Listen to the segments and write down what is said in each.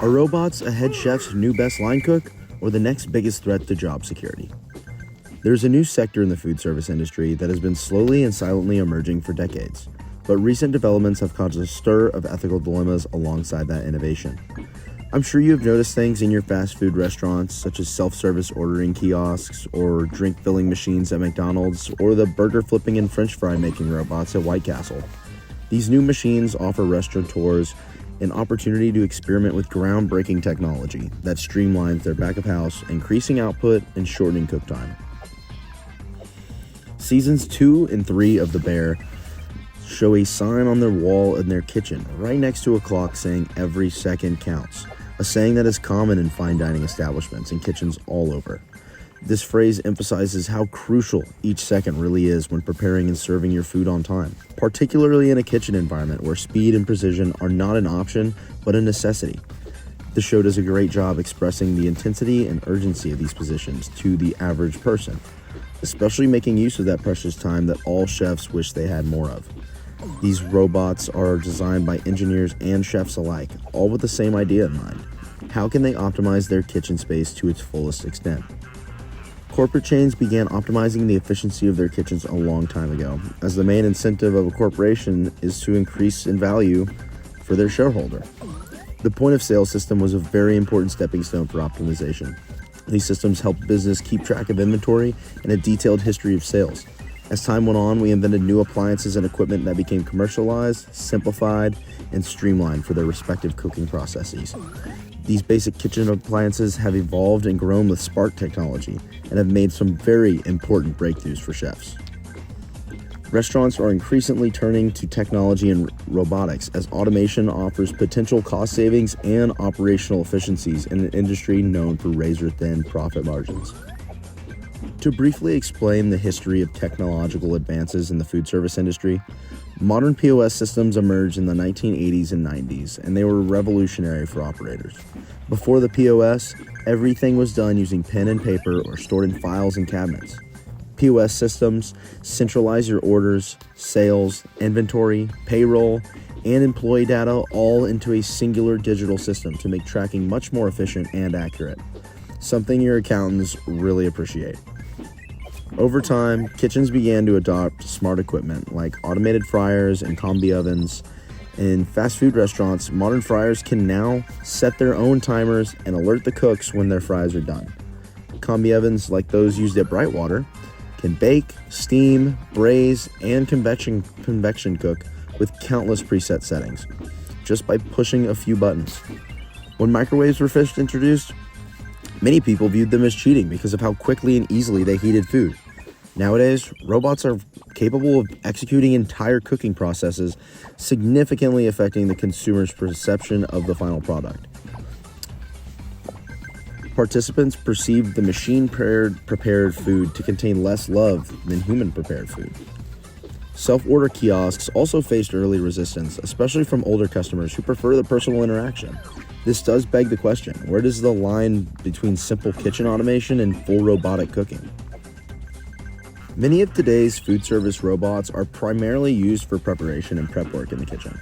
Are robots a head chef's new best line cook, or the next biggest threat to job security? There's a new sector in the food service industry that has been slowly and silently emerging for decades, but recent developments have caused a stir of ethical dilemmas alongside that innovation. I'm sure you have noticed things in your fast food restaurants, such as self-service ordering kiosks, or drink filling machines at McDonald's, or the burger flipping and french fry making robots at White Castle. These new machines offer restaurateurs an opportunity to experiment with groundbreaking technology that streamlines their back of house, increasing output and shortening cook time. Seasons 2 and 3 of The Bear show a sign on their wall in their kitchen, right next to a clock saying "every second counts," a saying that is common in fine dining establishments and kitchens all over. This phrase emphasizes how crucial each second really is when preparing and serving your food on time, particularly in a kitchen environment where speed and precision are not an option, but a necessity. The show does a great job expressing the intensity and urgency of these positions to the average person, especially making use of that precious time that all chefs wish they had more of. These robots are designed by engineers and chefs alike, all with the same idea in mind. How can they optimize their kitchen space to its fullest extent? Corporate chains began optimizing the efficiency of their kitchens a long time ago, as the main incentive of a corporation is to increase in value for their shareholder. The point-of-sale system was a very important stepping stone for optimization. These systems helped business keep track of inventory and a detailed history of sales. As time went on, we invented new appliances and equipment that became commercialized, simplified, and streamlined for their respective cooking processes. These basic kitchen appliances have evolved and grown with Spark technology and have made some very important breakthroughs for chefs. Restaurants are increasingly turning to technology and robotics as automation offers potential cost savings and operational efficiencies in an industry known for razor-thin profit margins. To briefly explain the history of technological advances in the food service industry, modern POS systems emerged in the 1980s and 90s, and they were revolutionary for operators. Before the POS, everything was done using pen and paper or stored in files and cabinets. POS systems centralize your orders, sales, inventory, payroll, and employee data all into a singular digital system to make tracking much more efficient and accurate, something your accountants really appreciate. Over time, kitchens began to adopt smart equipment like automated fryers and combi ovens. In fast food restaurants, modern fryers can now set their own timers and alert the cooks when their fries are done. Combi ovens, like those used at Brightwater, can bake, steam, braise, and convection cook with countless preset settings, just by pushing a few buttons. When microwaves were first introduced, many people viewed them as cheating because of how quickly and easily they heated food. Nowadays, robots are capable of executing entire cooking processes, significantly affecting the consumer's perception of the final product. Participants perceived the machine-prepared food to contain less love than human-prepared food. Self-order kiosks also faced early resistance, especially from older customers who prefer the personal interaction. This does beg the question, where does the line between simple kitchen automation and full robotic cooking? Many of today's food service robots are primarily used for preparation and prep work in the kitchen.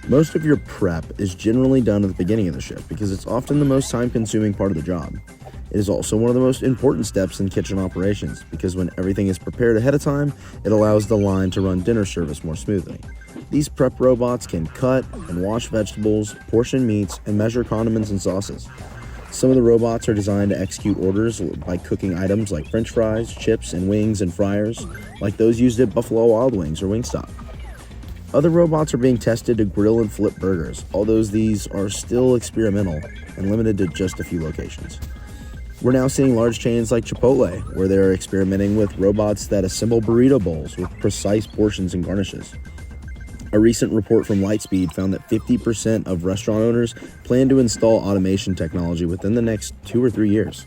Most of your prep is generally done at the beginning of the shift because it's often the most time-consuming part of the job. It is also one of the most important steps in kitchen operations because when everything is prepared ahead of time, it allows the line to run dinner service more smoothly. These prep robots can cut and wash vegetables, portion meats, and measure condiments and sauces. Some of the robots are designed to execute orders by cooking items like french fries, chips, and wings and fryers, like those used at Buffalo Wild Wings or Wingstop. Other robots are being tested to grill and flip burgers, although these are still experimental and limited to just a few locations. We're now seeing large chains like Chipotle, where they're experimenting with robots that assemble burrito bowls with precise portions and garnishes. A recent report from Lightspeed found that 50% of restaurant owners plan to install automation technology within the next 2 or 3 years.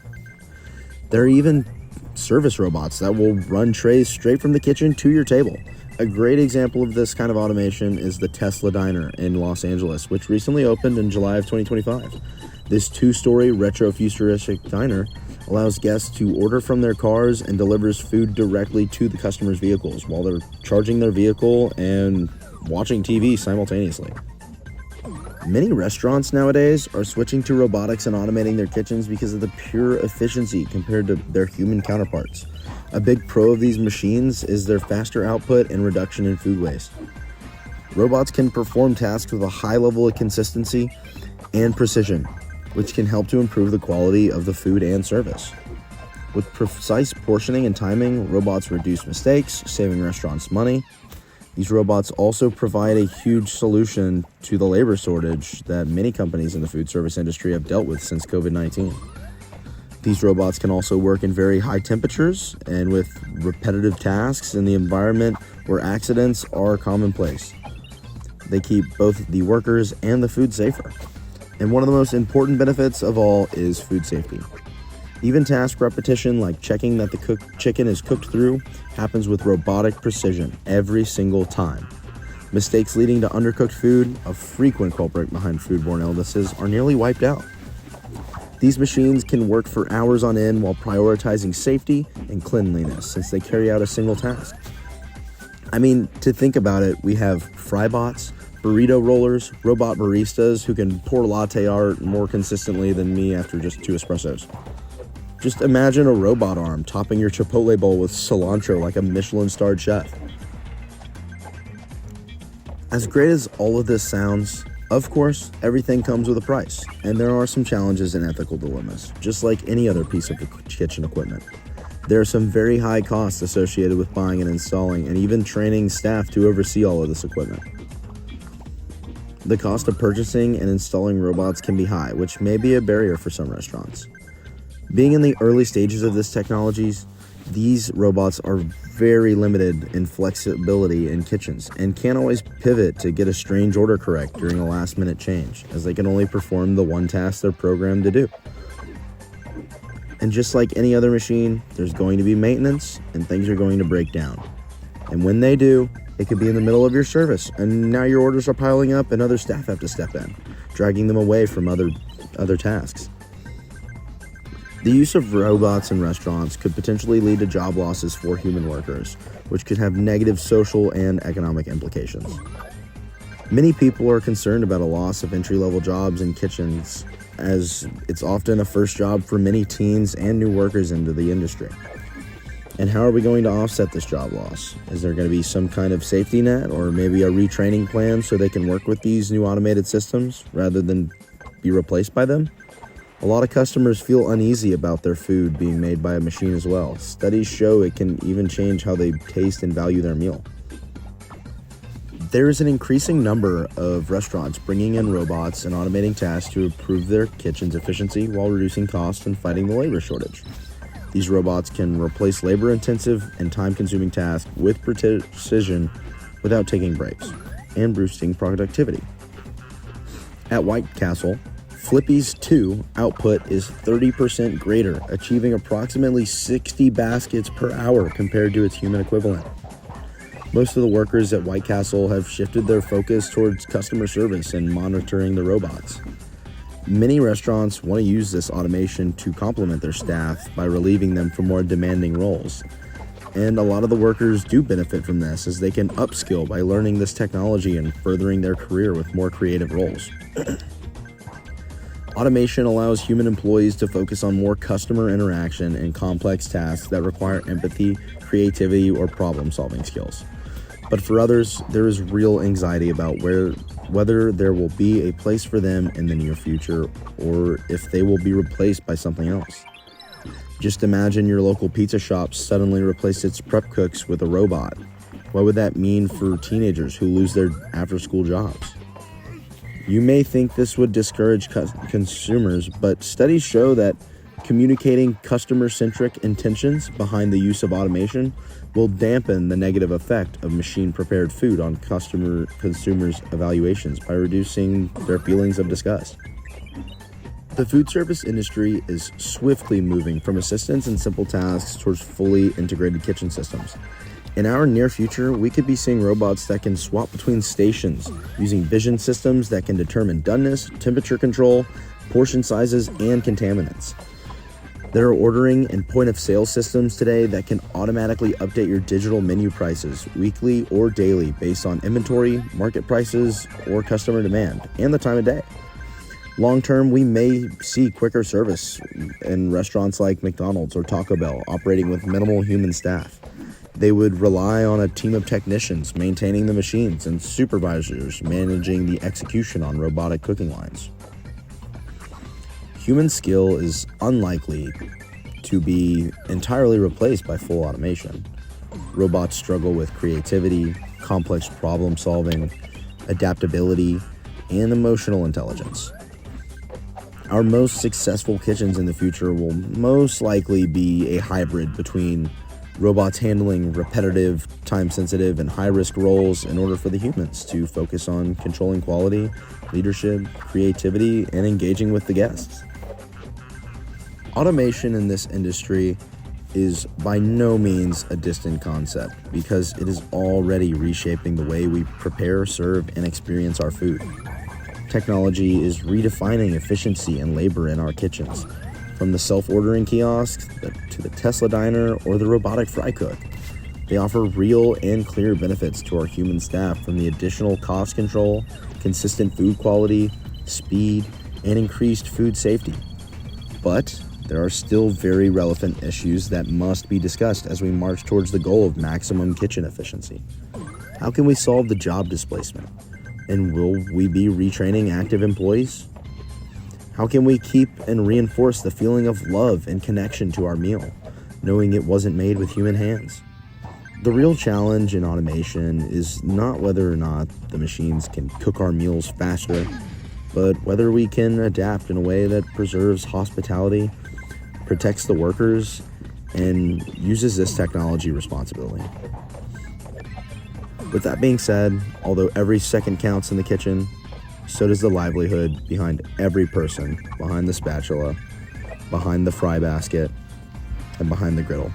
There are even service robots that will run trays straight from the kitchen to your table. A great example of this kind of automation is the Tesla Diner in Los Angeles, which recently opened in July of 2025. This 2-story retro-futuristic diner allows guests to order from their cars and delivers food directly to the customer's vehicles while they're charging their vehicle and watching TV simultaneously. Many restaurants nowadays are switching to robotics and automating their kitchens because of the pure efficiency compared to their human counterparts. A big pro of these machines is their faster output and reduction in food waste. Robots can perform tasks with a high level of consistency and precision, which can help to improve the quality of the food and service. With precise portioning and timing, robots reduce mistakes, saving restaurants money. These robots also provide a huge solution to the labor shortage that many companies in the food service industry have dealt with since COVID-19. These robots can also work in very high temperatures and with repetitive tasks in the environment where accidents are commonplace. They keep both the workers and the food safer. And one of the most important benefits of all is food safety. Even task repetition like checking that the cooked chicken is cooked through happens with robotic precision every single time. Mistakes leading to undercooked food, a frequent culprit behind foodborne illnesses, are nearly wiped out. These machines can work for hours on end while prioritizing safety and cleanliness since they carry out a single task. I mean, to think about it, we have fry bots, burrito rollers, robot baristas who can pour latte art more consistently than me after just 2 espressos. Just imagine a robot arm topping your Chipotle bowl with cilantro like a Michelin-starred chef. As great as all of this sounds, of course, everything comes with a price, and there are some challenges and ethical dilemmas, just like any other piece of kitchen equipment. There are some very high costs associated with buying and installing, and even training staff to oversee all of this equipment. The cost of purchasing and installing robots can be high, which may be a barrier for some restaurants. Being in the early stages of this technology, these robots are very limited in flexibility in kitchens and can't always pivot to get a strange order correct during a last-minute change, as they can only perform the one task they're programmed to do. And just like any other machine, there's going to be maintenance and things are going to break down. And when they do, it could be in the middle of your service, and now your orders are piling up and other staff have to step in, dragging them away from other tasks. The use of robots in restaurants could potentially lead to job losses for human workers, which could have negative social and economic implications. Many people are concerned about a loss of entry-level jobs in kitchens, as it's often a first job for many teens and new workers into the industry. And how are we going to offset this job loss? Is there going to be some kind of safety net or maybe a retraining plan so they can work with these new automated systems rather than be replaced by them? A lot of customers feel uneasy about their food being made by a machine as well. Studies show it can even change how they taste and value their meal. There is an increasing number of restaurants bringing in robots and automating tasks to improve their kitchen's efficiency while reducing costs and fighting the labor shortage. These robots can replace labor-intensive and time-consuming tasks with precision without taking breaks and boosting productivity. At White Castle, Flippy's 2 output is 30% greater, achieving approximately 60 baskets per hour compared to its human equivalent. Most of the workers at White Castle have shifted their focus towards customer service and monitoring the robots. Many restaurants want to use this automation to complement their staff by relieving them from more demanding roles. And a lot of the workers do benefit from this as they can upskill by learning this technology and furthering their career with more creative roles. Automation allows human employees to focus on more customer interaction and complex tasks that require empathy, creativity, or problem-solving skills. But for others, there is real anxiety about whether there will be a place for them in the near future or if they will be replaced by something else. Just imagine your local pizza shop suddenly replaced its prep cooks with a robot. What would that mean for teenagers who lose their after-school jobs? You may think this would discourage consumers, but studies show that communicating customer-centric intentions behind the use of automation will dampen the negative effect of machine-prepared food on consumers' evaluations by reducing their feelings of disgust. The food service industry is swiftly moving from assistance and simple tasks towards fully integrated kitchen systems. In our near future, we could be seeing robots that can swap between stations using vision systems that can determine doneness, temperature control, portion sizes, and contaminants. There are ordering and point of sale systems today that can automatically update your digital menu prices weekly or daily based on inventory, market prices, or customer demand, and the time of day. Long term, we may see quicker service in restaurants like McDonald's or Taco Bell operating with minimal human staff. They would rely on a team of technicians maintaining the machines and supervisors managing the execution on robotic cooking lines. Human skill is unlikely to be entirely replaced by full automation. Robots struggle with creativity, complex problem solving, adaptability, and emotional intelligence. Our most successful kitchens in the future will most likely be a hybrid between robots handling repetitive, time-sensitive, and high-risk roles in order for the humans to focus on controlling quality, leadership, creativity, and engaging with the guests. Automation in this industry is by no means a distant concept because it is already reshaping the way we prepare, serve, and experience our food. Technology is redefining efficiency and labor in our kitchens, from the self-ordering kiosks to the Tesla diner or the robotic fry cook. They offer real and clear benefits to our human staff, from the additional cost control, consistent food quality, speed, and increased food safety. But there are still very relevant issues that must be discussed as we march towards the goal of maximum kitchen efficiency. How can we solve the job displacement? And will we be retraining active employees? How can we keep and reinforce the feeling of love and connection to our meal, knowing it wasn't made with human hands? The real challenge in automation is not whether or not the machines can cook our meals faster, but whether we can adapt in a way that preserves hospitality, protects the workers, and uses this technology responsibly. With that being said, although every second counts in the kitchen, so does the livelihood behind every person, behind the spatula, behind the fry basket, and behind the griddle.